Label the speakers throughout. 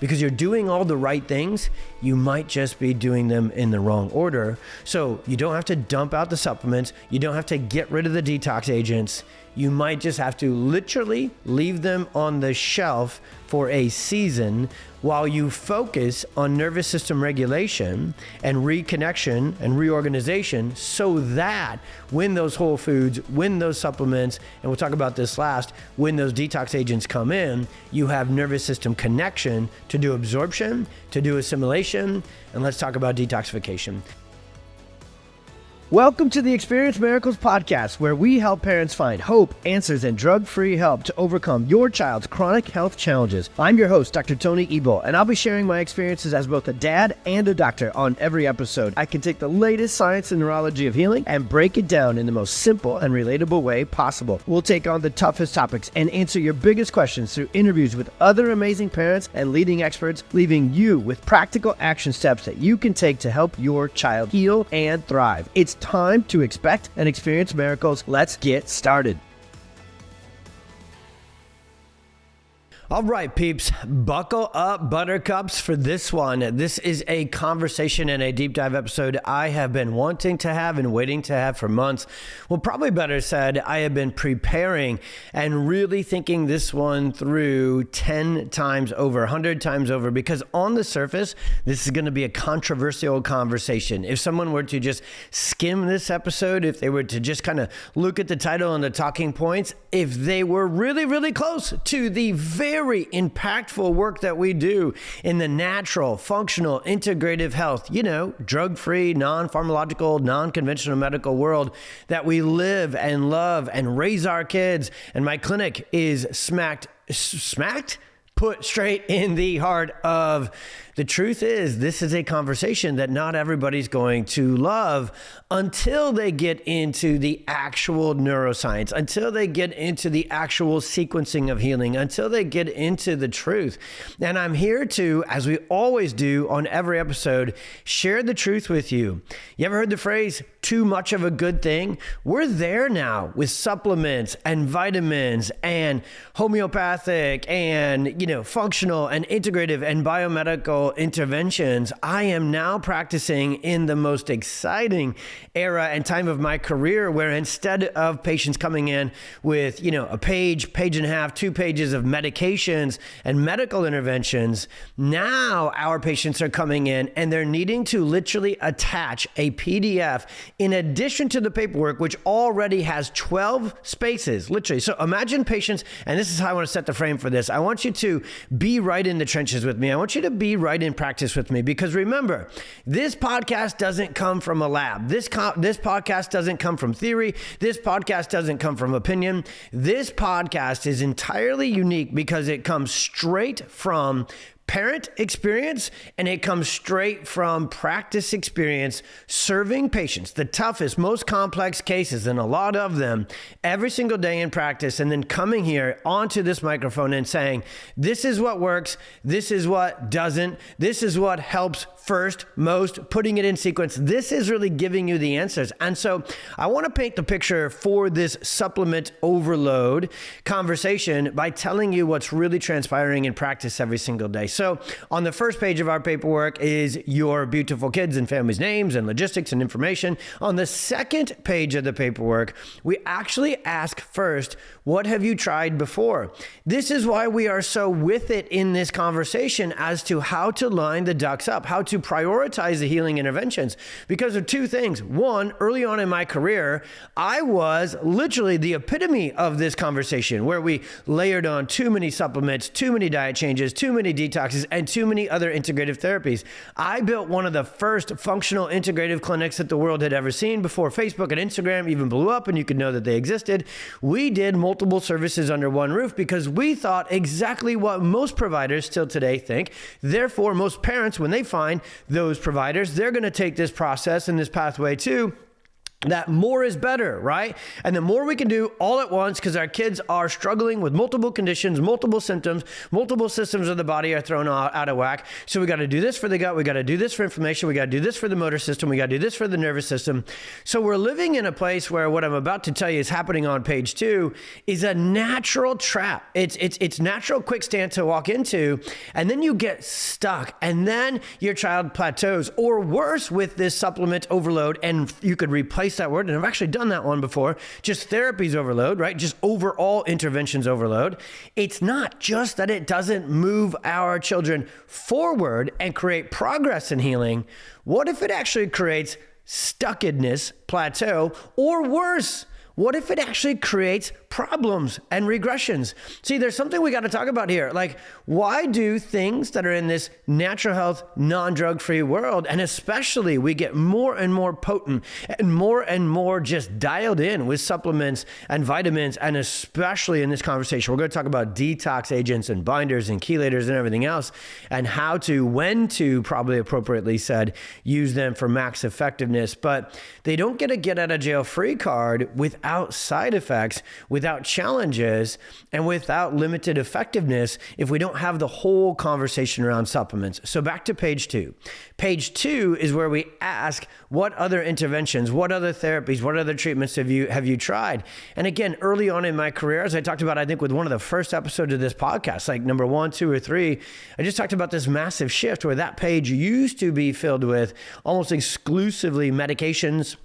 Speaker 1: Because you're doing all the right things, you might just be doing them in the wrong order. So you don't have to dump out the supplements. You don't have to get rid of the detox agents. You might just have to literally leave them on the shelf for a season while you focus on nervous system regulation and reconnection and reorganization, so that when those whole foods, when those supplements, and we'll talk about this last, when those detox agents come in, you have nervous system connection to do absorption, to do assimilation, and let's talk about detoxification. Welcome to the Experience Miracles podcast, where we help parents find hope, answers, and drug-free help to overcome your child's chronic health challenges. I'm your host, Dr. Tony Ebel, and I'll be sharing my experiences as both a dad and a doctor on every episode. I can take the latest science and neurology of healing and break it down in the most simple and relatable way possible. We'll take on the toughest topics and answer your biggest questions through interviews with other amazing parents and leading experts, leaving you with practical action steps that you can take to help your child heal and thrive. It's time to expect and experience miracles. Let's get started. All right, peeps, buckle up, buttercups, for this one. This is a conversation and a deep dive episode I have been wanting to have and waiting to have for months. Well, probably better said, I have been preparing and really thinking this one through 10 times over, 100 times over, because on the surface, this is going to be a controversial conversation. If someone were to just skim this episode, if they were to just kind of look at the title and the talking points, if they were really, really close to the very impactful work that we do in the natural, functional, integrative health, drug-free, non-pharmacological, non-conventional medical world that we live and love and raise our kids. And my clinic is put straight in the heart of. The truth is, this is a conversation that not everybody's going to love until they get into the actual neuroscience, until they get into the actual sequencing of healing, until they get into the truth. And I'm here to, as we always do on every episode, share the truth with you. You ever heard the phrase, too much of a good thing? We're there now with supplements and vitamins and homeopathic and, functional and integrative and biomedical interventions. I am now practicing in the most exciting era and time of my career, where instead of patients coming in with, a page and a half, 2 pages of medications and medical interventions, now our patients are coming in and they're needing to literally attach a PDF in addition to the paperwork, which already has 12 spaces, literally. So imagine patients, and this is how I want to set the frame for this. I want you to be right in the trenches with me. I want you to be right in practice with me, because remember, this podcast doesn't come from a lab. This podcast doesn't come from theory. This podcast doesn't come from opinion. This podcast is entirely unique because it comes straight from parent experience, and it comes straight from practice experience serving patients, the toughest, most complex cases, and a lot of them every single day in practice, and then coming here onto this microphone and saying, this is what works, this is what doesn't, this is what helps first, most, putting it in sequence. This is really giving you the answers. And so I want to paint the picture for this supplement overload conversation by telling you what's really transpiring in practice every single day. So on the first page of our paperwork is your beautiful kids and families' names and logistics and information. On the second page of the paperwork, we actually ask first, what have you tried before? This is why we are so with it in this conversation as to how to line the ducks up, how to prioritize the healing interventions, because of 2 things. One, early on in my career, I was literally the epitome of this conversation, where we layered on too many supplements, too many diet changes, too many detoxes, and too many other integrative therapies. I built one of the first functional integrative clinics that the world had ever seen before Facebook and Instagram even blew up and you could know that they existed. We did multiple services under one roof because we thought exactly what most providers still today think. Therefore, most parents, when they find those providers, they're going to take this process and this pathway too. that more is better, right? And the more we can do all at once, because our kids are struggling with multiple conditions, multiple symptoms, multiple systems of the body are thrown out of whack. So we got to do this for the gut. We got to do this for inflammation. We got to do this for the motor system. We got to do this for the nervous system. So we're living in a place where what I'm about to tell you is happening on page 2 is a natural trap. It's natural quicksand to walk into, and then you get stuck, and then your child plateaus, or worse, with this supplement overload, and you could replace that word, and I've actually done that one before, just therapies overload, right? Just overall interventions overload. It's not just that it doesn't move our children forward and create progress in healing. What if it actually creates stuckness, plateau, or worse? What if it actually creates problems and regressions? See, there's something we got to talk about here. Like, why do things that are in this natural health, non-drug-free world, and especially we get more and more potent and more just dialed in with supplements and vitamins, and especially in this conversation, we're going to talk about detox agents and binders and chelators and everything else, and how to, when to, probably appropriately said, use them for max effectiveness. But they don't get a get out of jail free card without side effects, without challenges, and without limited effectiveness if we don't have the whole conversation around supplements. So back to page 2. Page 2 is where we ask, what other interventions, what other therapies, what other treatments have you tried? And again, early on in my career, as I talked about, I think with one of the first episodes of this podcast, like number 1, 2, or 3, I just talked about this massive shift where that page used to be filled with almost exclusively medications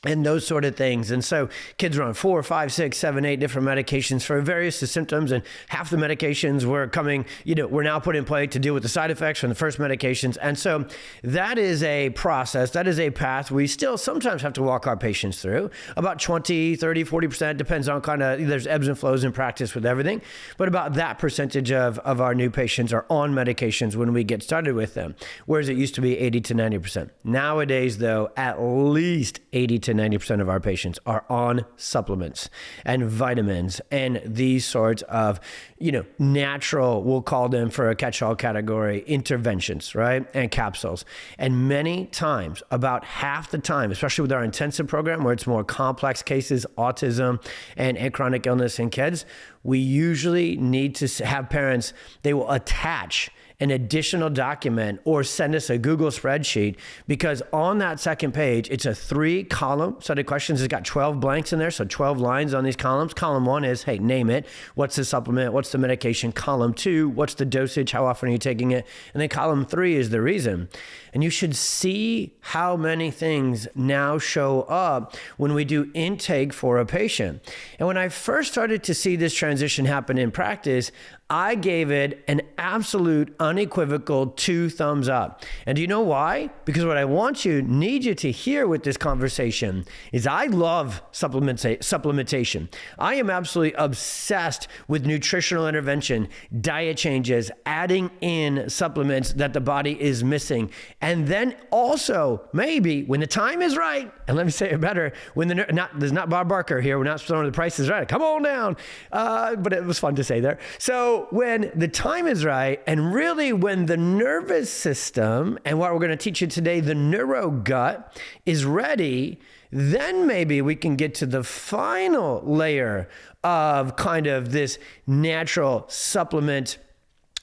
Speaker 1: and those sort of things. And so kids are on 4, 5, 6, 7, 8 different medications for various symptoms, and half the medications were now put in play to deal with the side effects from the first medications. And so that is a process, that is a path we still sometimes have to walk our patients through. About 20, 30, 40%, depends on there's ebbs and flows in practice with everything, but about that percentage of our new patients are on medications when we get started with them, whereas it used to be 80 to 90%. Nowadays, though, at least 80 to 90% of our patients are on supplements and vitamins and these sorts of, natural, we'll call them for a catch-all category, interventions, right? And capsules. And many times, about half the time, especially with our intensive program where it's more complex cases, autism and chronic illness in kids, we usually need to have parents, they will attach an additional document or send us a Google spreadsheet, because on that second page, it's a 3-column set of questions. It's got 12 blanks in there, so 12 lines on these columns. Column 1 is, hey, name it. What's the supplement? What's the medication? Column 2, what's the dosage? How often are you taking it? And then column 3 is the reason. And you should see how many things now show up when we do intake for a patient. And when I first started to see this transition happen in practice, I gave it an absolute unequivocal 2 thumbs up. And do you know why? Because what I need you to hear with this conversation is I love supplementation. I am absolutely obsessed with nutritional intervention, diet changes, adding in supplements that the body is missing. And then also, maybe when the time is right, and let me say it better, there's not Bob Barker here, we're not throwing the prices right, come on down. But it was fun to say there. So when the time is right, and really when the nervous system, and what we're going to teach you today, the neuro-gut, is ready, then maybe we can get to the final layer of kind of this natural supplement,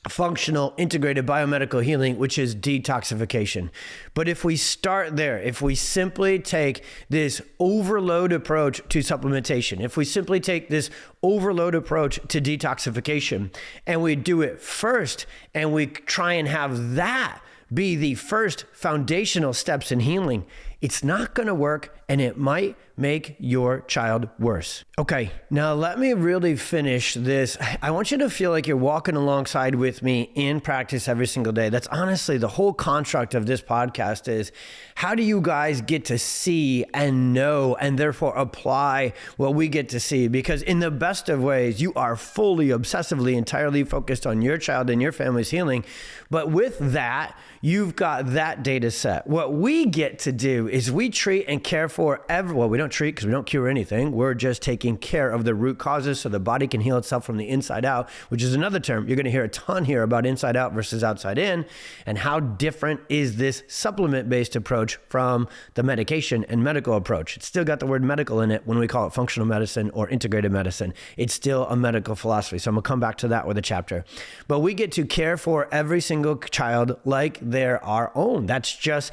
Speaker 1: functional, integrated biomedical healing, which is detoxification. But if we start there, if we simply take this overload approach to supplementation, if we simply take this overload approach to detoxification, and we do it first, and we try and have that be the first foundational steps in healing, it's not going to work, and it might make your child worse. Okay, now let me really finish this. I want you to feel like you're walking alongside with me in practice every single day. That's honestly the whole construct of this podcast is, how do you guys get to see and know and therefore apply what we get to see? Because in the best of ways, you are fully, obsessively, entirely focused on your child and your family's healing. But with that, you've got that data set. What we get to do is we treat and care for we don't don't treat because we don't cure anything. We're just taking care of the root causes so the body can heal itself from the inside out, which is another term. You're going to hear a ton here about inside out versus outside in, and how different is this supplement-based approach from the medication and medical approach. It's still got the word medical in it when we call it functional medicine or integrated medicine. It's still a medical philosophy. So I'm going to come back to that with a chapter. But we get to care for every single child like they're our own. That's just,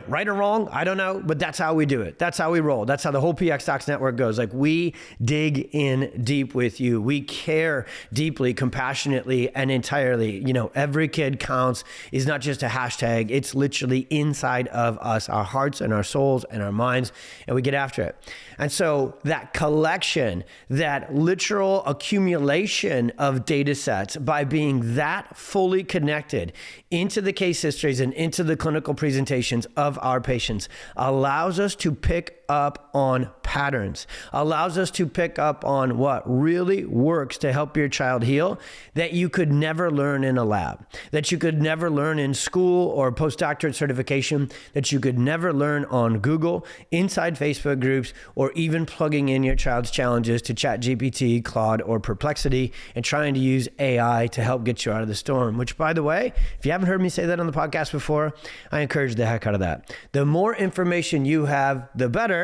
Speaker 1: right or wrong, I don't know, but that's how we do it. That's how we roll. That's how the whole PX Docs network goes. Like, we dig in deep with you. We care deeply, compassionately, and entirely. Every kid counts is not just a hashtag. It's literally inside of us, our hearts and our souls and our minds, and we get after it. And so that collection, that literal accumulation of data sets, by being that fully connected into the case histories and into the clinical presentations of our patients, allows us to pick up on patterns, allows us to pick up on what really works to help your child heal, that you could never learn in a lab, that you could never learn in school or postdoctorate certification, that you could never learn on Google, inside Facebook groups, or even plugging in your child's challenges to ChatGPT, Claude, or Perplexity and trying to use AI to help get you out of the storm. Which, by the way, if you haven't heard me say that on the podcast before, I encourage the heck out of that. The more information you have, the better,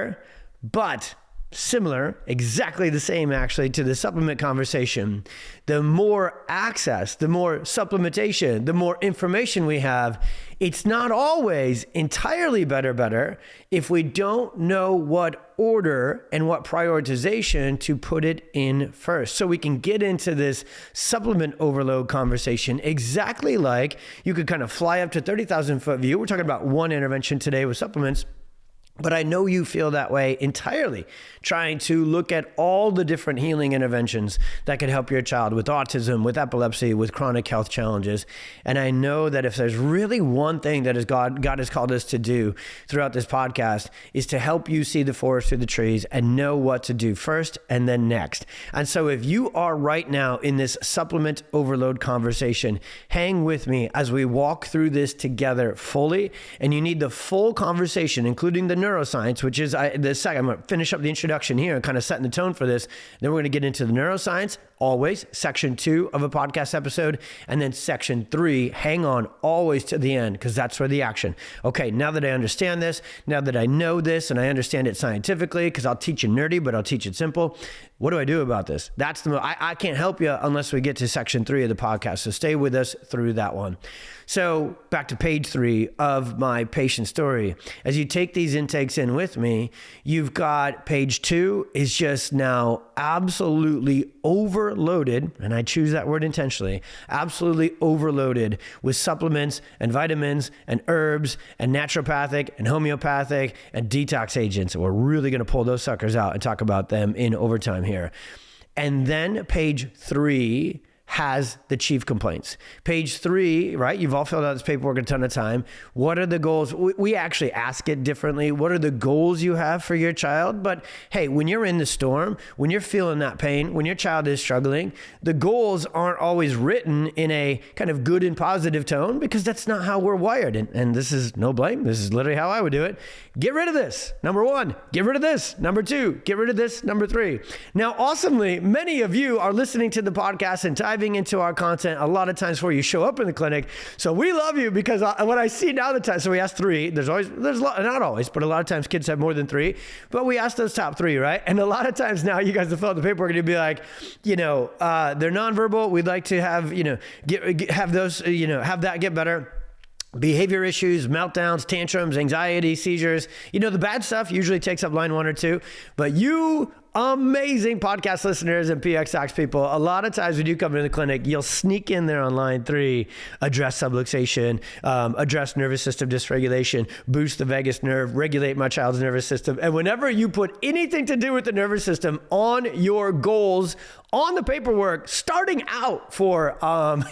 Speaker 1: but similar, exactly the same actually, to the supplement conversation. The more access, the more supplementation, the more information we have, it's not always entirely better if we don't know what order and what prioritization to put it in first. So we can get into this supplement overload conversation exactly like you could kind of fly up to 30,000 foot view. We're talking about one intervention today with supplements. But I know you feel that way entirely, trying to look at all the different healing interventions that could help your child with autism, with epilepsy, with chronic health challenges. And I know that if there's really one thing that God has called us to do throughout this podcast, is to help you see the forest through the trees and know what to do first and then next. And so if you are right now in this supplement overload conversation, hang with me as we walk through this together fully. And you need the full conversation, including the neuroscience, which is the second. I'm going to finish up the introduction here and kind of setting the tone for this. Then we're going to get into the neuroscience, always section 2 of a podcast episode, and then section 3. Hang on always to the end, because that's where the action. Okay, now that I understand this, now that I know this and I understand it scientifically, because I'll teach you nerdy, but I'll teach it simple. What do I do about this? That's I can't help you unless we get to section 3 of the podcast. So stay with us through that one. So back to page 3 of my patient story. As you take these intakes in with me, you've got page 2 is just now absolutely overloaded, and I choose that word intentionally, absolutely overloaded with supplements and vitamins and herbs and naturopathic and homeopathic and detox agents. And we're really going to pull those suckers out and talk about them in overtime here. And then page 3 has the chief complaints. Page 3, right? You've all filled out this paperwork a ton of time. What are the goals? We actually ask it differently. What are the goals you have for your child? But hey, when you're in the storm, when you're feeling that pain, when your child is struggling, the goals aren't always written in a kind of good and positive tone, because that's not how we're wired. And this is no blame. This is literally how I would do it. Get rid of this. Number 1, get rid of this. Number 2, get rid of this. Number 3. Now, awesomely, many of you are listening to the podcast and diving into our content a lot of times before you show up in the clinic. So we love you, because what I see now the time, so we ask 3, there's not always, but a lot of times kids have more than 3, but we ask those top 3, right? And a lot of times now you guys will fill out the paperwork and you'll be like, they're nonverbal. We'd like to have, have those, have that get better. Behavior issues, meltdowns, tantrums, anxiety, seizures. The bad stuff usually takes up line 1 or 2, but you amazing podcast listeners and PX Docs people, a lot of times when you come into the clinic, you'll sneak in there on line 3, address subluxation, address nervous system dysregulation, boost the vagus nerve, regulate my child's nervous system. And whenever you put anything to do with the nervous system on your goals, on the paperwork, starting out for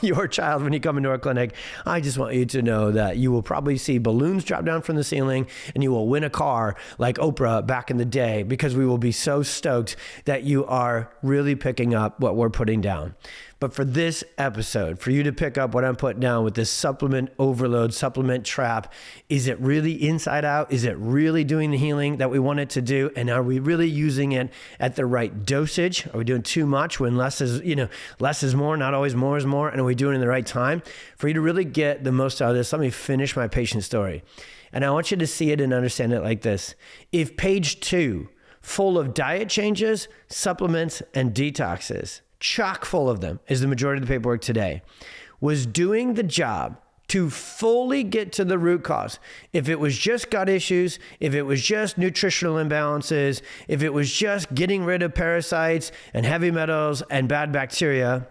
Speaker 1: your child when you come into our clinic, I just want you to know that you will probably see balloons drop down from the ceiling and you will win a car like Oprah back in the day, because we will be so stoked stoked that you are really picking up what we're putting down. But for this episode, for you to pick up what I'm putting down with this supplement overload, supplement trap, is it really inside out? Is it really doing the healing that we want it to do? And are we really using it at the right dosage? Are we doing too much when less is more, not always more is more? And are we doing it in the right time? For you to really get the most out of this, let me finish my patient story. And I want you to see it and understand it like this. If page 2, full of diet changes, supplements, and detoxes, chock full of them is the majority of the paperwork today, was doing the job to fully get to the root cause. If it was just gut issues, if it was just nutritional imbalances, if it was just getting rid of parasites and heavy metals and bad bacteria,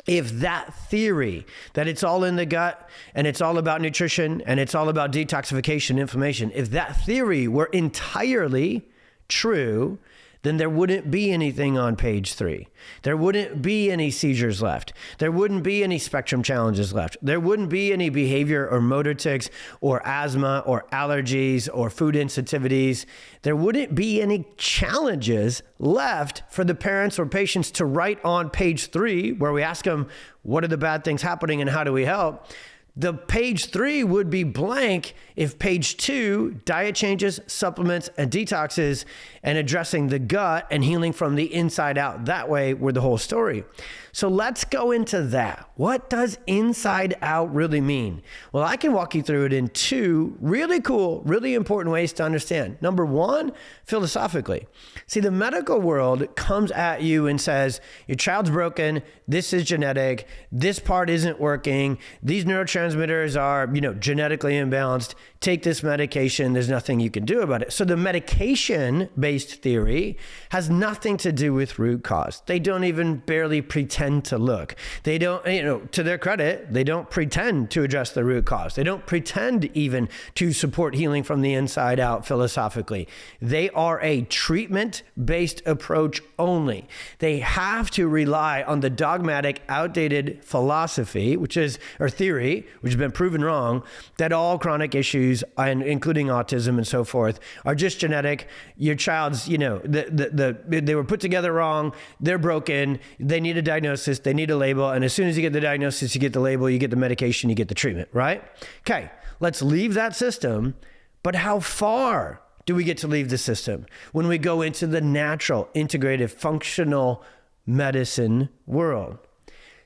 Speaker 1: if that theory that it's all in the gut and it's all about nutrition and it's all about detoxification, inflammation, if that theory were entirely true, then there wouldn't be anything on page 3. There wouldn't be any seizures left. There wouldn't be any spectrum challenges left. There wouldn't be any behavior or motor tics or asthma or allergies or food sensitivities. There wouldn't be any challenges left for the parents or patients to write on page 3, where we ask them, what are the bad things happening and how do we help? The page 3 would be blank if page 2, diet changes, supplements, and detoxes, and addressing the gut and healing from the inside out that way were the whole story. So let's go into that. What does inside out really mean? Well, I can walk you through it in 2 really cool, really important ways to understand. Number 1, philosophically. See, the medical world comes at you and says, your child's broken, this is genetic, this part isn't working, these neurotransmitters are, genetically imbalanced, take this medication, there's nothing you can do about it. So the medication-based theory has nothing to do with root cause. They don't even barely pretend to look. They don't, to their credit, they don't pretend to address the root cause. They don't pretend even to support healing from the inside out philosophically. They are a treatment-based approach only. They have to rely on the dogmatic, outdated philosophy, theory, which has been proven wrong, that all chronic issues, and including autism and so forth, are just genetic. Your child's, they were put together wrong, they're broken, they need a diagnosis, they need a label, and as soon as you get the diagnosis, you get the label, you get the medication, you get the treatment, right? Okay, let's leave that system, but how far do we get to leave the system when we go into the natural, integrative, functional medicine world?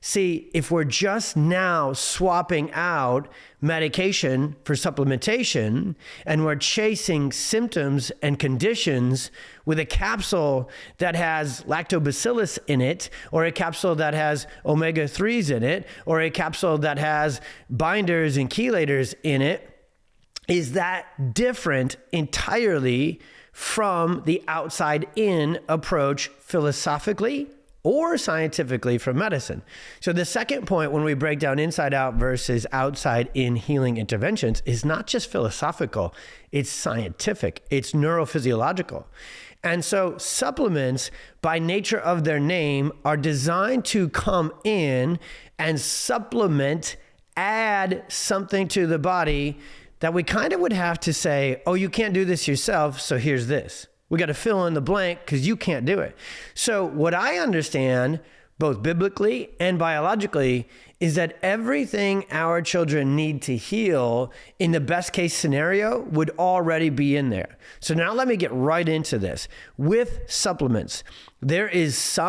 Speaker 1: See, if we're just now swapping out medication for supplementation and we're chasing symptoms and conditions with a capsule that has lactobacillus in it, or a capsule that has omega-3s in it, or a capsule that has binders and chelators in it, is that different entirely from the outside-in approach philosophically or scientifically from medicine? So the second point when we break down inside out versus outside in healing interventions is not just philosophical, it's scientific, it's neurophysiological. And so supplements, by nature of their name, are designed to come in and supplement, add something to the body that we kind of would have to say, oh, you can't do this yourself, so here's this. We got to fill in the blank because you can't do it. So what I understand, both biblically and biologically, is that everything our children need to heal in the best case scenario would already be in there. So now let me get right into this. With supplements, there is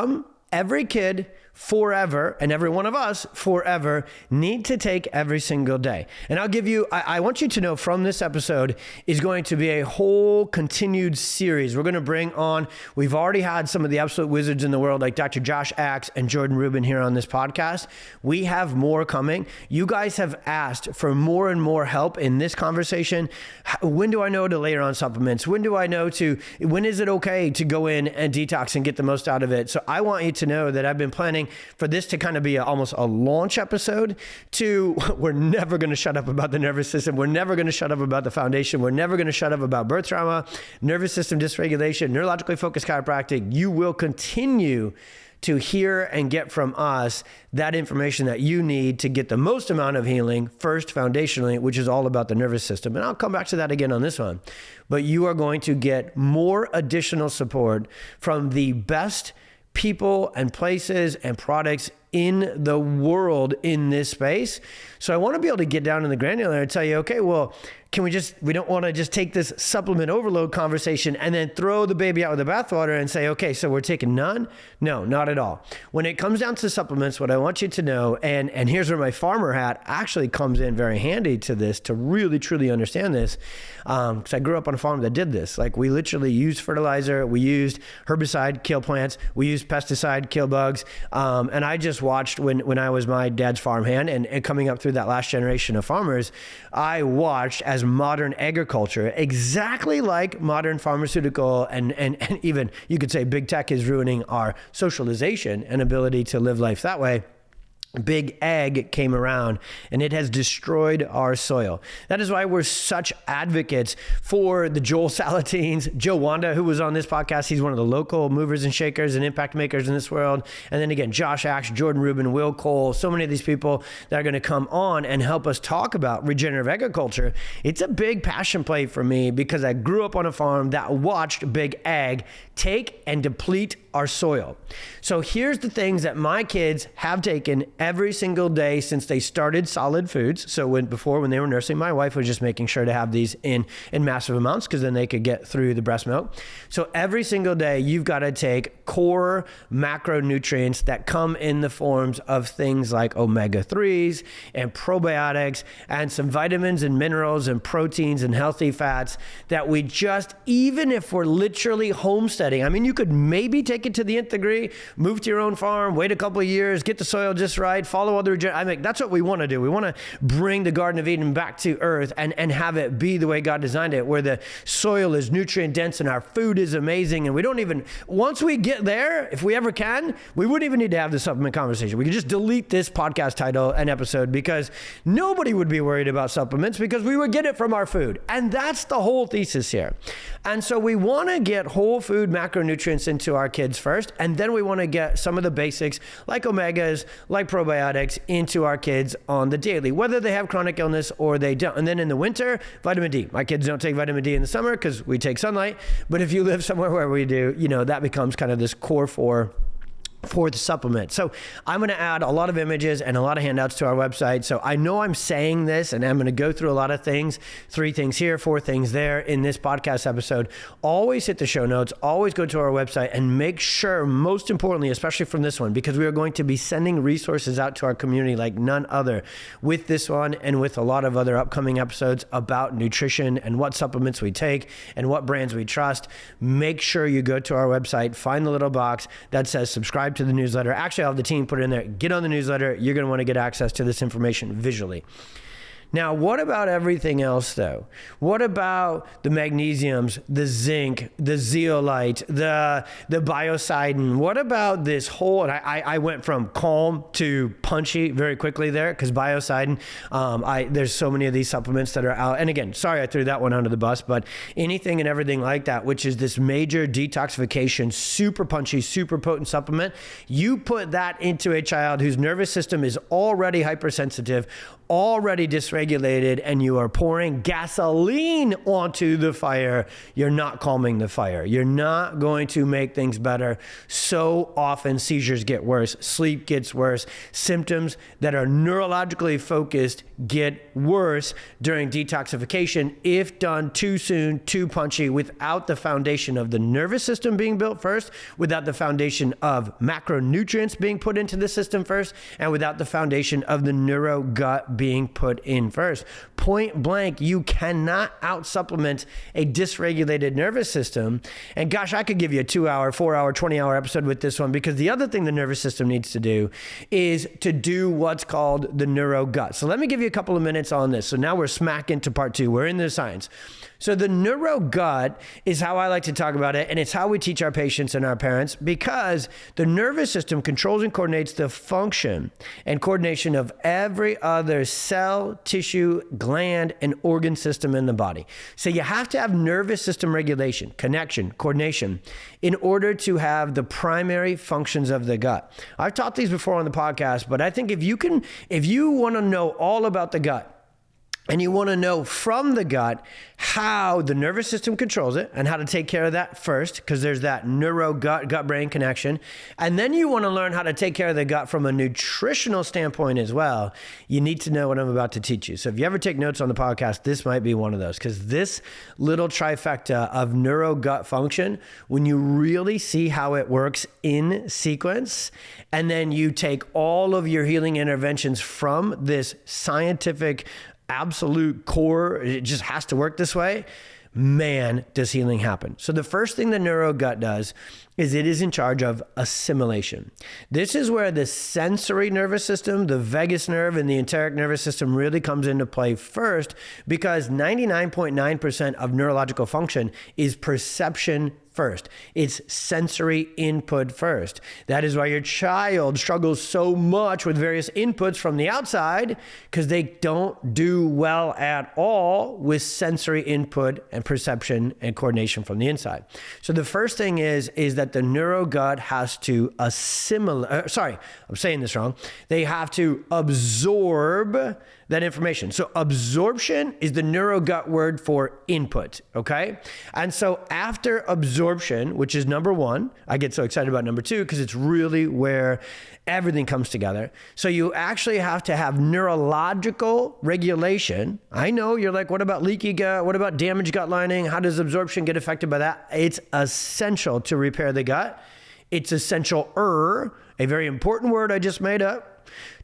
Speaker 1: every kid forever, and every one of us forever, need to take every single day. And I'll give you, I want you to know from this episode is going to be a whole continued series. We're going to bring on, we've already had some of the absolute wizards in the world like Dr. Josh Axe and Jordan Rubin here on this podcast. We have more coming. You guys have asked for more and more help in this conversation. When do I know to layer on supplements? When is it okay to go in and detox and get the most out of it? So I want you to know that I've been planning for this to kind of be almost a launch episode to, we're never going to shut up about the nervous system. We're never going to shut up about the foundation. We're never going to shut up about birth trauma, nervous system dysregulation, neurologically focused chiropractic. You will continue to hear and get from us that information that you need to get the most amount of healing, first foundationally, which is all about the nervous system. And I'll come back to that again on this one. But you are going to get more additional support from the best people and places and products in the world in this space. So I want to be able to get down in the granular and tell you, okay, well, we don't want to just take this supplement overload conversation and then throw the baby out with the bathwater and say, okay, so we're taking none? No, not at all. When it comes down to supplements, what I want you to know, and here's where my farmer hat actually comes in very handy to this, to really, truly understand this, because I grew up on a farm that did this. Like, we literally used fertilizer, we used herbicide, kill plants, we used pesticide, kill bugs, and I just watched when I was my dad's farmhand and coming up through that last generation of farmers, I watched as modern agriculture, exactly like modern pharmaceutical and even you could say big tech is ruining our socialization and ability to live life that way. Big ag came around and it has destroyed our soil. That is why we're such advocates for the Joel Salatines, Joe Wanda, who was on this podcast. He's one of the local movers and shakers and impact makers in this world. And then again, Josh Axe, Jordan Rubin, Will Cole, so many of these people that are going to come on and help us talk about regenerative agriculture. It's a big passion play for me because I grew up on a farm that watched big ag take and deplete our soil. So here's the things that my kids have taken every single day since they started solid foods. So when they were nursing, my wife was just making sure to have these in massive amounts because then they could get through the breast milk. So every single day you've got to take core macronutrients that come in the forms of things like omega-3s and probiotics and some vitamins and minerals and proteins and healthy fats that we just, even if we're literally homesteading, I mean, you could maybe take it to the nth degree, move to your own farm, wait a couple of years, get the soil just right, follow other, that's what we want to do. We want to bring the Garden of Eden back to earth and have it be the way God designed it, where the soil is nutrient dense and our food is amazing. And we don't even, once we get there, if we ever can, we wouldn't even need to have the supplement conversation. We could just delete this podcast title and episode because nobody would be worried about supplements because we would get it from our food. And that's the whole thesis here. And so we want to get whole food macronutrients into our kids first, and then we want to get some of the basics like omegas, like probiotics into our kids on the daily, whether they have chronic illness or they don't. And then in the winter, vitamin D. My kids don't take vitamin D in the summer because we take sunlight, but if you live somewhere where we do, that becomes kind of this core for the supplement. So I'm going to add a lot of images and a lot of handouts to our website. So I know I'm saying this and I'm going to go through a lot of things, 3 things here, 4 things there in this podcast episode. Always hit the show notes, always go to our website and make sure, most importantly, especially from this one, because we are going to be sending resources out to our community like none other with this one and with a lot of other upcoming episodes about nutrition and what supplements we take and what brands we trust. Make sure you go to our website, find the little box that says subscribe to the newsletter. Actually, I'll have the team put it in there. Get on the newsletter. You're going to want to get access to this information visually. Now, what about everything else, though? What about the magnesiums, the zinc, the zeolite, the biocidin? What about this whole, and I went from calm to punchy very quickly there because biocidin, there's so many of these supplements that are out. And again, sorry I threw that one under the bus, but anything and everything like that, which is this major detoxification, super punchy, super potent supplement, you put that into a child whose nervous system is already hypersensitive, already dysregulated, and you are pouring gasoline onto the fire, you're not calming the fire. You're not going to make things better. So often seizures get worse, sleep gets worse, symptoms that are neurologically focused get worse during detoxification if done too soon, too punchy, without the foundation of the nervous system being built first, without the foundation of macronutrients being put into the system first, and without the foundation of the neuro-gut being put in first. Point blank, you cannot out-supplement a dysregulated nervous system. And gosh, I could give you a 2-hour, 4-hour, 20-hour episode with this one, because the other thing the nervous system needs to do is to do what's called the neuro-gut. So let me give you a couple of minutes on this. So now we're smack into part 2. We're in the science. So the neuro-gut is how I like to talk about it, and it's how we teach our patients and our parents, because the nervous system controls and coordinates the function and coordination of every other cell, tissue, gland, and organ system in the body. So you have to have nervous system regulation, connection, coordination in order to have the primary functions of the gut. I've taught these before on the podcast, but I think if you want to know all about the gut, and you want to know from the gut how the nervous system controls it and how to take care of that first, because there's that neuro-gut, gut-brain connection. And then you want to learn how to take care of the gut from a nutritional standpoint as well. You need to know what I'm about to teach you. So if you ever take notes on the podcast, this might be one of those, because this little trifecta of neuro-gut function, when you really see how it works in sequence, and then you take all of your healing interventions from this scientific absolute core, it just has to work this way, man, does healing happen. So the first thing the neuro-gut does is it is in charge of assimilation. This is where the sensory nervous system, the vagus nerve, and the enteric nervous system really comes into play first, because 99.9% of neurological function is perception first. It's sensory input first. That is why your child struggles so much with various inputs from the outside, because they don't do well at all with sensory input and perception and coordination from the inside. So the first thing is that the neuro-gut has to assimilate, I'm saying this wrong. They have to absorb that information. So absorption is the neuro-gut word for input, okay? And so after absorption, which is number one, I get so excited about number two because it's really where everything comes together. So you actually have to have neurological regulation. I know you're like, what about leaky gut? What about damaged gut lining? How does absorption get affected by that? It's essential to repair the gut. It's essential, a very important word I just made up,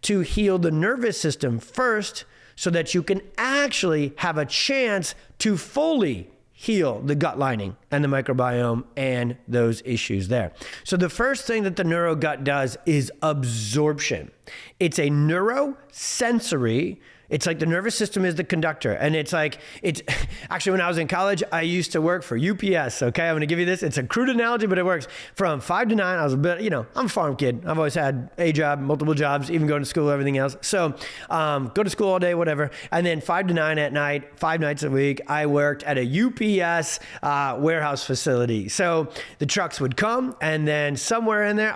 Speaker 1: to heal the nervous system first so that you can actually have a chance to fully heal the gut lining and the microbiome and those issues there. So the first thing that the neuro-gut does is absorption. It's a neurosensory. It's like the nervous system is the conductor. And it's actually, when I was in college, I used to work for UPS. Okay. I'm going to give you this. It's a crude analogy, but it works. From 5 to 9, I was a bit, I'm a farm kid. I've always had a job, multiple jobs, even going to school, everything else. So, go to school all day, whatever. And then 5 to 9 at night, 5 nights a week, I worked at a UPS warehouse facility. So the trucks would come, and then somewhere in there,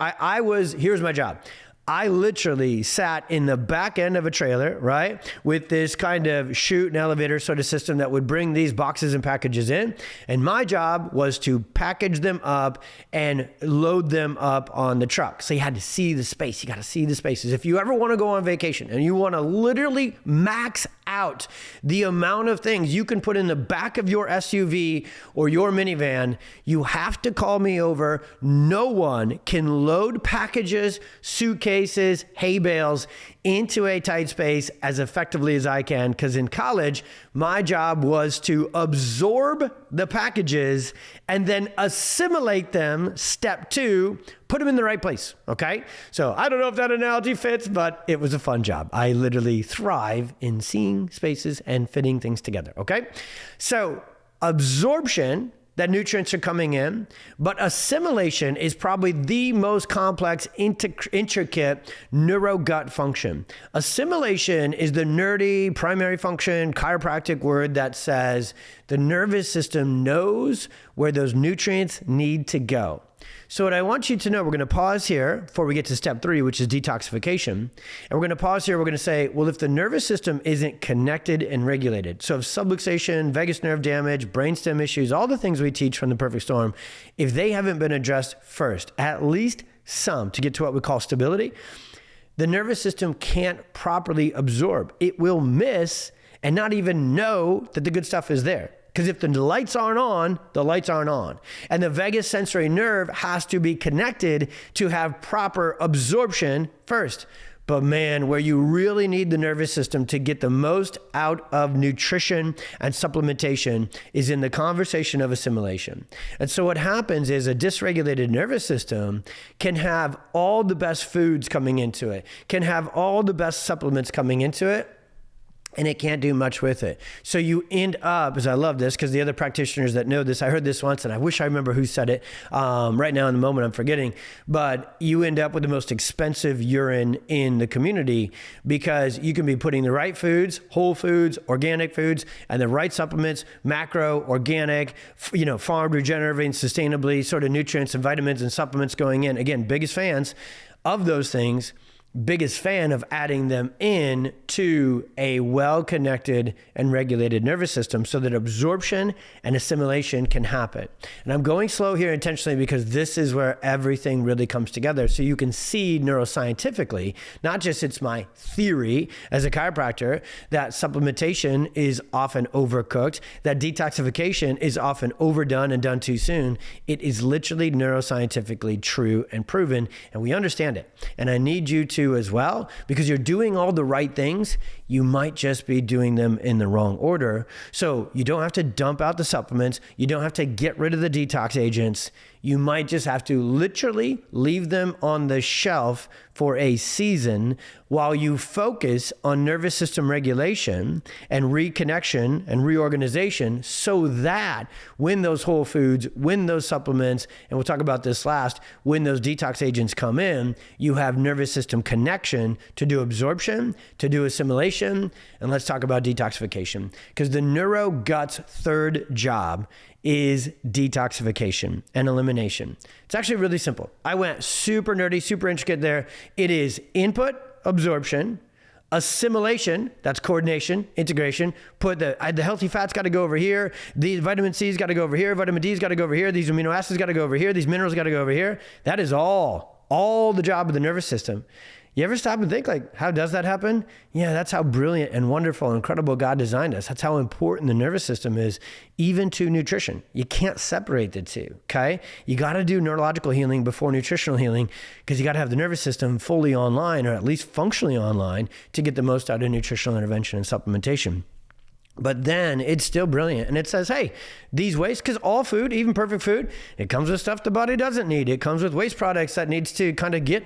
Speaker 1: here's my job. I literally sat in the back end of a trailer, right, with this kind of chute and elevator sort of system that would bring these boxes and packages in. And my job was to package them up and load them up on the truck. So you had to see the space. You got to see the spaces. If you ever want to go on vacation and you want to literally max out the amount of things you can put in the back of your SUV or your minivan, you have to call me over. No one can load packages, suitcases, hay bales into a tight space as effectively as I can, because in college, my job was to absorb the packages and then assimilate them, step 2, put them in the right place, okay? So I don't know if that analogy fits, but it was a fun job. I literally thrive in seeing spaces and fitting things together, okay? So absorption, that nutrients are coming in, but assimilation is probably the most complex, intricate neuro-gut function. Assimilation is the nerdy primary function chiropractic word that says the nervous system knows where those nutrients need to go. So what I want you to know, we're going to pause here before we get to step 3, which is detoxification. And we're going to pause here. We're going to say, well, if the nervous system isn't connected and regulated, so if subluxation, vagus nerve damage, brainstem issues, all the things we teach from the Perfect Storm, if they haven't been addressed first, at least some, to get to what we call stability, the nervous system can't properly absorb. It will miss and not even know that the good stuff is there. Because if the lights aren't on, the lights aren't on. And the vagus sensory nerve has to be connected to have proper absorption first. But man, where you really need the nervous system to get the most out of nutrition and supplementation is in the conversation of assimilation. And so what happens is a dysregulated nervous system can have all the best foods coming into it, can have all the best supplements coming into it, and it can't do much with it. So you end up, as I love this, because the other practitioners that know this, I heard this once, and I wish I remember who said it. Right now in the moment, I'm forgetting. But you end up with the most expensive urine in the community because you can be putting the right foods, whole foods, organic foods, and the right supplements, macro, organic, farmed, regenerating, sustainably, sort of nutrients and vitamins and supplements going in. Again, biggest fans of those things. Biggest fan of adding them in to a well-connected and regulated nervous system so that absorption and assimilation can happen. And I'm going slow here intentionally because this is where everything really comes together. So you can see neuroscientifically, not just it's my theory as a chiropractor, that supplementation is often overcooked, that detoxification is often overdone and done too soon. It is literally neuroscientifically true and proven, and we understand it. And I need you to as well, because you're doing all the right things. You might just be doing them in the wrong order. So you don't have to dump out the supplements. You don't have to get rid of the detox agents. You might just have to literally leave them on the shelf for a season while you focus on nervous system regulation and reconnection and reorganization, so that when those whole foods, when those supplements, and we'll talk about this last, when those detox agents come in, you have nervous system connection to do absorption, to do assimilation, and let's talk about detoxification. Because the neuro-gut's third job is detoxification and elimination. It's actually really simple. I went super nerdy, super intricate there. It is input, absorption, assimilation, that's coordination, integration. Put the healthy fats got to go over here. The vitamin C's got to go over here. Vitamin D's got to go over here. These amino acids got to go over here. These minerals got to go over here. That is all the job of the nervous system. You ever stop and think, like, how does that happen? Yeah, that's how brilliant and wonderful and incredible God designed us. That's how important the nervous system is, even to nutrition. You can't separate the two, okay? You got to do neurological healing before nutritional healing, because you got to have the nervous system fully online, or at least functionally online, to get the most out of nutritional intervention and supplementation. But then it's still brilliant. And it says, hey, these waste, because all food, even perfect food, it comes with stuff the body doesn't need. It comes with waste products that needs to get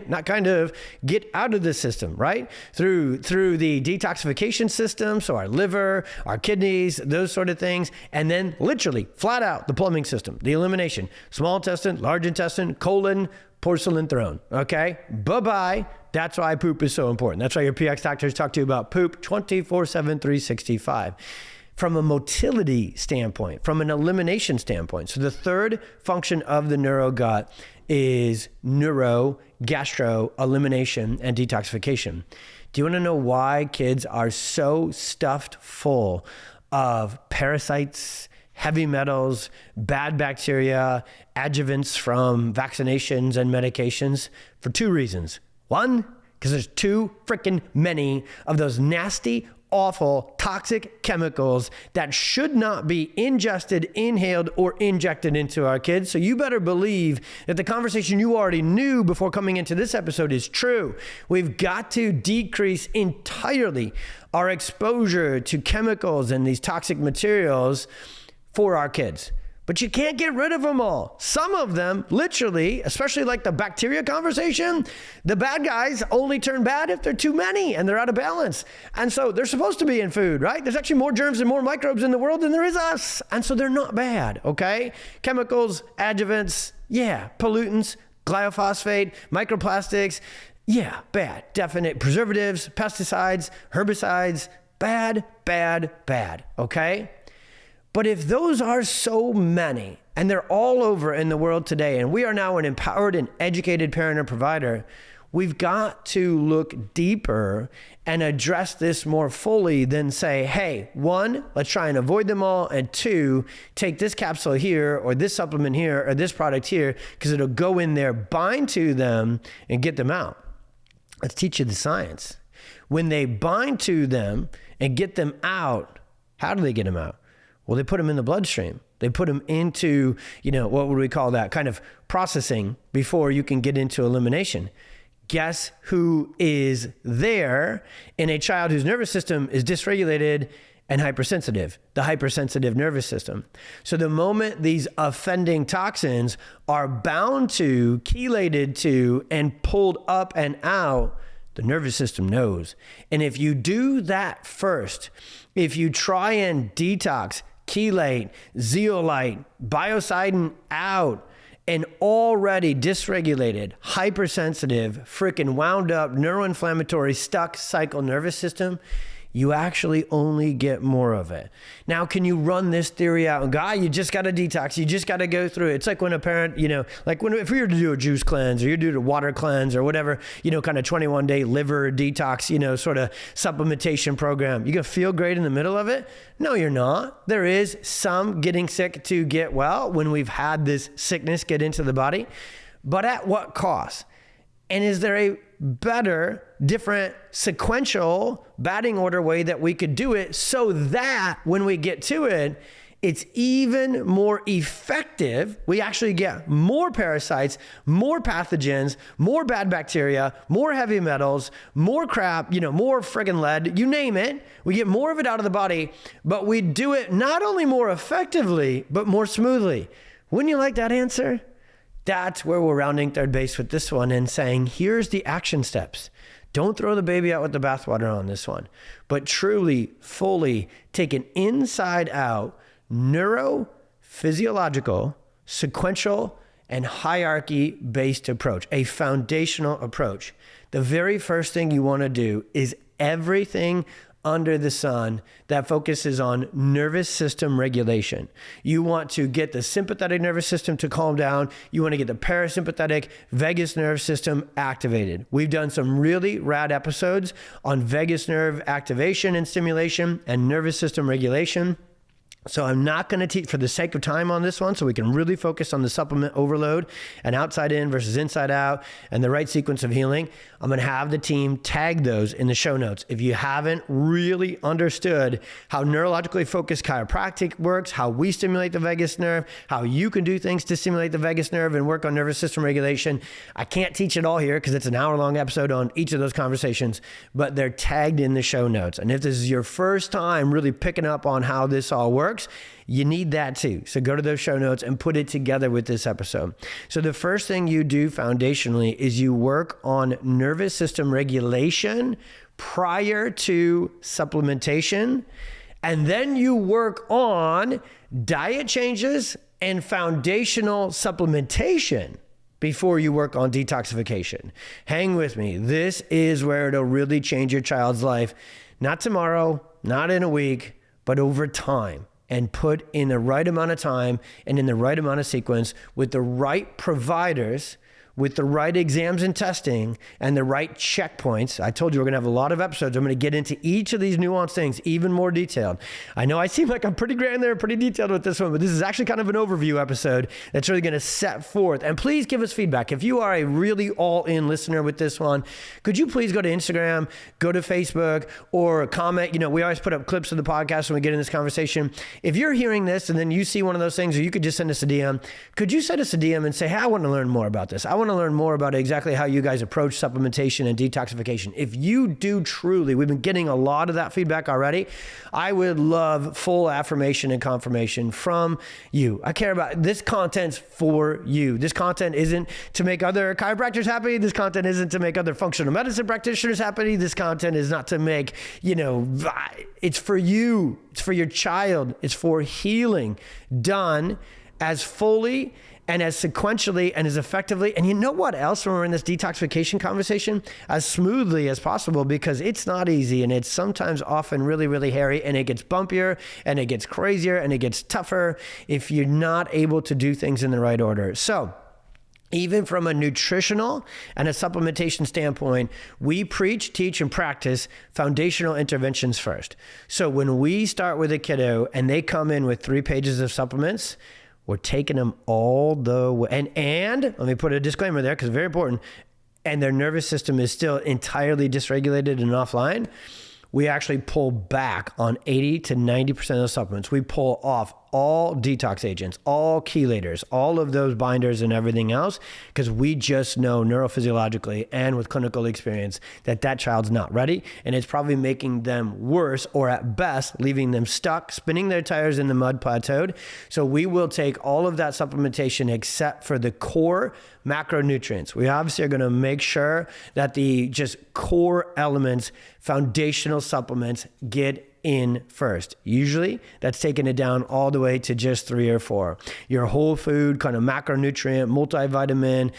Speaker 1: out of the system, right? Through the detoxification system. So our liver, our kidneys, those sort of things. And then literally flat out the plumbing system, the elimination, small intestine, large intestine, colon, porcelain throne. Okay. Bye-bye. That's why poop is so important. That's why your PX doctors talk to you about poop 24/7, 365. From a motility standpoint, from an elimination standpoint. So the third function of the neuro-gut is neuro-gastro elimination and detoxification. Do you want to know why kids are so stuffed full of parasites, heavy metals, bad bacteria, adjuvants from vaccinations and medications? For two reasons. One, because there's too freaking many of those nasty, awful, toxic chemicals that should not be ingested, inhaled, or injected into our kids. So you better believe that the conversation you already knew before coming into this episode is true. We've got to decrease entirely our exposure to chemicals and these toxic materials for our kids. But you can't get rid of them all. Some of them, literally, especially like the bacteria conversation, the bad guys only turn bad if they're too many and they're out of balance. And so they're supposed to be in food, right? There's actually more germs and more microbes in the world than there is us. And so they're not bad, okay? Chemicals, adjuvants, yeah. Pollutants, glyphosate, microplastics, yeah, bad. Definite. Preservatives, pesticides, herbicides, bad, bad, bad, okay? But if those are so many, and they're all over in the world today, and we are now an empowered and educated parent and provider, we've got to look deeper and address this more fully than say, hey, one, let's try and avoid them all, and two, take this capsule here, or this supplement here, or this product here, because it'll go in there, bind to them, and get them out. Let's teach you the science. When they bind to them and get them out, how do they get them out? Well, they put them in the bloodstream. They put them into, what would we call that? Kind of processing before you can get into elimination. Guess who is there in a child whose nervous system is dysregulated and hypersensitive? The hypersensitive nervous system. So the moment these offending toxins are bound to, chelated to, and pulled up and out, the nervous system knows. And if you do that first, if you try and detox, chelate, zeolite, biocidin out, an already dysregulated, hypersensitive, freaking wound up, neuroinflammatory, stuck cycle nervous system, you actually only get more of it. Now, can you run this theory out and go, you just got to detox, you just got to go through it? It's like when a parent, like if we were to do a juice cleanse or you do a water cleanse or whatever, kind of 21-day liver detox, sort of supplementation program, you gonna feel great in the middle of it? No, you're not. There is some getting sick to get well when we've had this sickness get into the body, but at what cost? And is there a better, different, sequential batting order way that we could do it so that when we get to it, it's even more effective? We actually get more parasites, more pathogens, more bad bacteria, more heavy metals, more crap, more friggin' lead, you name it. We get more of it out of the body, but we do it not only more effectively, but more smoothly. Wouldn't you like that answer? That's where we're rounding third base with this one and saying, here's the action steps. Don't throw the baby out with the bathwater on this one, but truly, fully take an inside out, neurophysiological, sequential, and hierarchy-based approach, a foundational approach. The very first thing you want to do is everything under the sun that focuses on nervous system regulation. You want to get the sympathetic nervous system to calm down. You want to get the parasympathetic vagus nerve system activated. We've done some really rad episodes on vagus nerve activation and stimulation and nervous system regulation. So I'm not going to teach for the sake of time on this one, so we can really focus on the supplement overload and outside in versus inside out and the right sequence of healing. I'm going to have the team tag those in the show notes. If you haven't really understood how neurologically focused chiropractic works, how we stimulate the vagus nerve, how you can do things to stimulate the vagus nerve and work on nervous system regulation, I can't teach it all here because it's an hour-long episode on each of those conversations, but they're tagged in the show notes. And if this is your first time really picking up on how this all works, you need that too. So go to those show notes and put it together with this episode. So the first thing you do foundationally is you work on nervous system regulation prior to supplementation. And then you work on diet changes and foundational supplementation before you work on detoxification. Hang with me. This is where it'll really change your child's life. Not tomorrow, not in a week, but over time. And put in the right amount of time and in the right amount of sequence with the right providers, with the right exams and testing and the right checkpoints. I told you we're going to have a lot of episodes. I'm going to get into each of these nuanced things even more detailed. I know I seem like I'm pretty grand there, pretty detailed with this one, but this is actually kind of an overview episode that's really going to set forth. And please give us feedback. If you are a really all-in listener with this one, could you please go to Instagram, go to Facebook, or comment? We always put up clips of the podcast when we get in this conversation. If you're hearing this and then you see one of those things, or you could just send us a DM, could you send us a DM and say, hey, I want to learn more about this. I want to learn more about exactly how you guys approach supplementation and detoxification. If you do truly, we've been getting a lot of that feedback already. I would love full affirmation and confirmation from you. I care about this content's for you. This content isn't to make other chiropractors happy. This content isn't to make other functional medicine practitioners happy. This content is not to make, it's for you. It's for your child. It's for healing done as fully and as sequentially and as effectively. And you know what else when we're in this detoxification conversation? As smoothly as possible, because it's not easy and it's sometimes often really, really hairy, and it gets bumpier and it gets crazier and it gets tougher if you're not able to do things in the right order. So even from a nutritional and a supplementation standpoint, we preach, teach, and practice foundational interventions first. So when we start with a kiddo and they come in with 3 pages of supplements, we're taking them all the way. And let me put a disclaimer there because it's very important. And their nervous system is still entirely dysregulated and offline. We actually pull back on 80 to 90% of the supplements. We pull off all detox agents, all chelators, all of those binders and everything else, because we just know neurophysiologically and with clinical experience that that child's not ready, and it's probably making them worse, or at best leaving them stuck, spinning their tires in the mud, plateaued. So we will take all of that supplementation except for the core macronutrients. We obviously are going to make sure that the just core elements, foundational supplements, get in first. Usually that's taking it down all the way to just 3 or 4. Your whole food kind of macronutrient, multivitamin,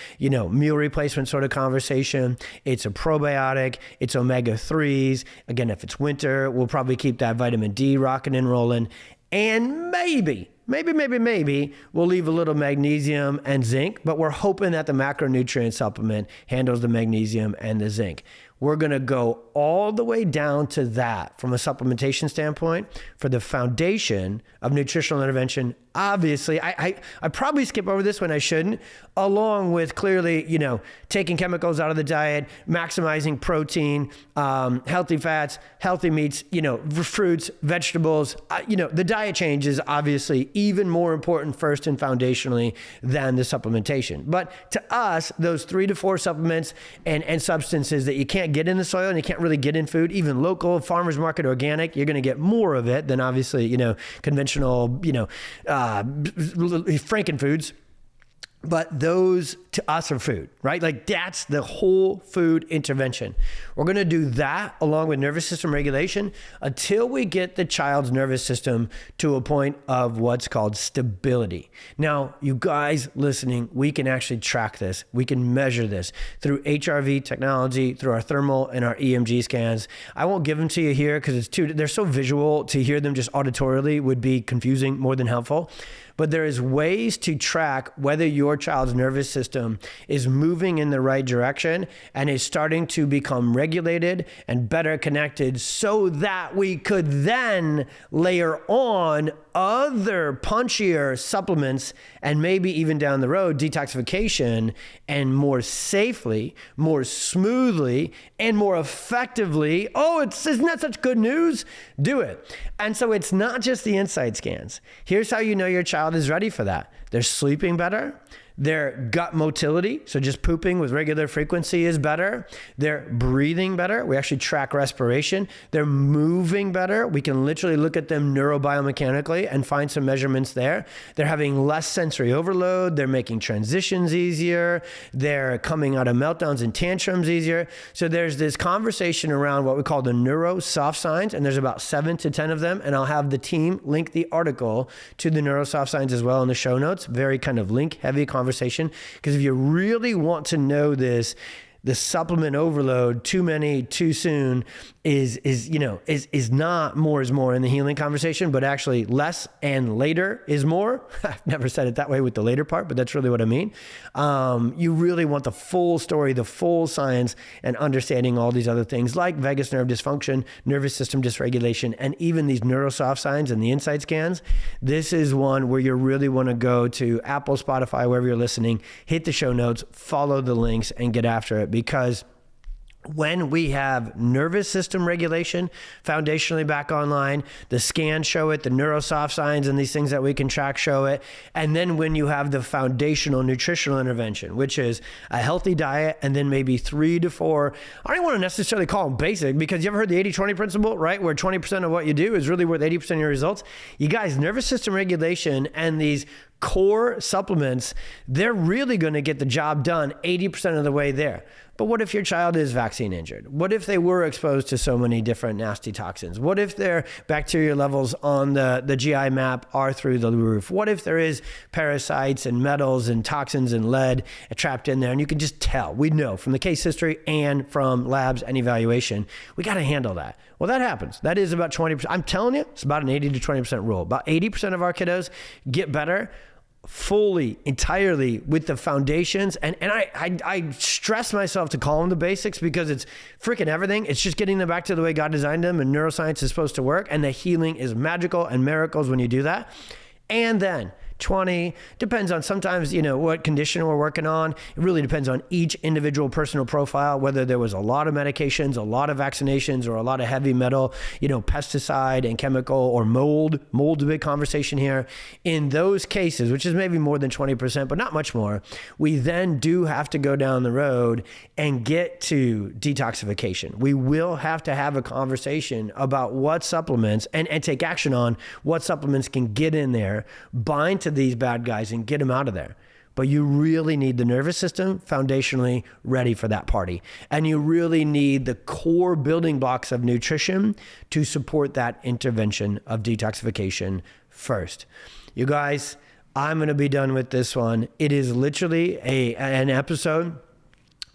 Speaker 1: meal replacement sort of conversation. It's a probiotic, it's omega-3s. Again, if it's winter, we'll probably keep that vitamin D rocking and rolling. And maybe we'll leave a little magnesium and zinc, but we're hoping that the macronutrient supplement handles the magnesium and the zinc. We're going to go all the way down to that from a supplementation standpoint for the foundation of nutritional intervention. Obviously, I probably skip over this when I shouldn't, along with clearly, taking chemicals out of the diet, maximizing protein, healthy fats, healthy meats, fruits, vegetables. The diet change is obviously even more important first and foundationally than the supplementation. But to us, those 3 to 4 supplements and substances that you can't get in the soil and you can't really get in food, even local, farmers market, organic, you're going to get more of it than obviously, conventional, frankenfoods. But those to us are food, right? Like that's the whole food intervention. We're going to do that along with nervous system regulation until we get the child's nervous system to a point of what's called stability. Now, you guys listening, we can actually track this. We can measure this through HRV technology, through our thermal and our EMG scans. I won't give them to you here because they're so visual. To hear them just auditorily would be confusing more than helpful. But there is ways to track whether your child's nervous system is moving in the right direction and is starting to become regulated and better connected so that we could then layer on other punchier supplements and maybe even down the road detoxification, and more safely, more smoothly, and more effectively. Isn't that such good news? Do it. And so it's not just the inside scans. Here's how you know your child is ready for that. They're sleeping better. Their gut motility, so just pooping with regular frequency, is better. They're breathing better. We actually track respiration. They're moving better. We can literally look at them neurobiomechanically and find some measurements there. They're having less sensory overload. They're making transitions easier. They're coming out of meltdowns and tantrums easier. So there's this conversation around what we call the neuro-soft signs, and there's about 7 to 10 of them, and I'll have the team link the article to the neuro-soft signs as well in the show notes. Very kind of link-heavy conversation. Because if you really want to know this, the supplement overload, too many, too soon, is not more is more in the healing conversation, but actually less and later is more. I've never said it that way with the later part, but that's really what I mean. You really want the full story, the full science, and understanding all these other things like vagus nerve dysfunction, nervous system dysregulation, and even these neurosoft signs and the inside scans. This is one where you really want to go to Apple, Spotify, wherever you're listening, hit the show notes, follow the links, and get after it, because when we have nervous system regulation foundationally back online, the scans show it, the neurosoft signs and these things that we can track show it. And then when you have the foundational nutritional intervention, which is a healthy diet, and then maybe 3 to 4, I don't want to necessarily call them basic, because you ever heard the 80-20 principle, right? Where 20% of what you do is really worth 80% of your results. You guys, nervous system regulation and these core supplements, they're really going to get the job done 80% of the way there. But what if your child is vaccine injured? What if they were exposed to so many different nasty toxins? What if their bacteria levels on the GI map are through the roof? What if there is parasites and metals and toxins and lead trapped in there? And you can just tell. We know from the case history and from labs and evaluation, we got to handle that. Well, that happens. That is about 20%. I'm telling you, it's about an 80 to 20% rule. About 80% of our kiddos get better fully, entirely with the foundations. And I stress myself to call them the basics, because it's freaking everything. It's just getting them back to the way God designed them, and neuroscience is supposed to work. And the healing is magical and miracles when you do that. And then 20. Depends on sometimes, what condition we're working on. It really depends on each individual personal profile, whether there was a lot of medications, a lot of vaccinations, or a lot of heavy metal, pesticide and chemical or mold. Mold's a big conversation here. In those cases, which is maybe more than 20%, but not much more, we then do have to go down the road and get to detoxification. We will have to have a conversation about what supplements and take action on what supplements can get in there, bind to these bad guys and get them out of there. But you really need the nervous system foundationally ready for that party. And you really need the core building blocks of nutrition to support that intervention of detoxification first. You guys, I'm going to be done with this one. It is literally an episode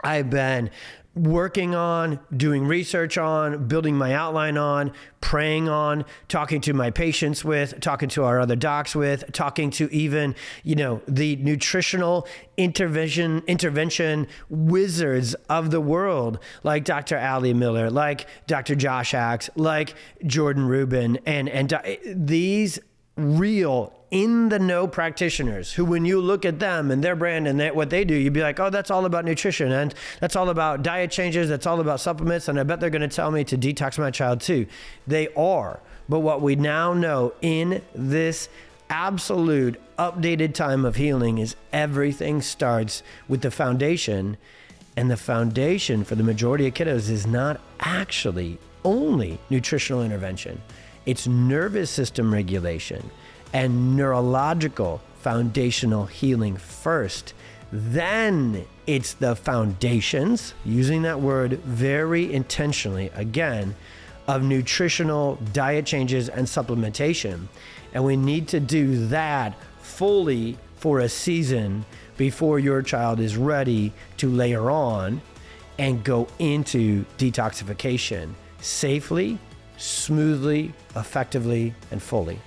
Speaker 1: I've been working on, doing research on, building my outline on, praying on, talking to my patients with, talking to our other docs with, talking to even, the nutritional intervention wizards of the world, like Dr. Ali Miller, like Dr. Josh Axe, like Jordan Rubin, and these real in-the-know practitioners who, when you look at them and their brand and what they do, you'd be like, oh, that's all about nutrition, and that's all about diet changes, that's all about supplements, and I bet they're going to tell me to detox my child too. They are. But what we now know in this absolute updated time of healing is everything starts with the foundation, and the foundation for the majority of kiddos is not actually only nutritional intervention. It's nervous system regulation and neurological foundational healing first. Then it's the foundations, using that word very intentionally, again, of nutritional diet changes and supplementation. And we need to do that fully for a season before your child is ready to layer on and go into detoxification safely, smoothly, effectively, and fully.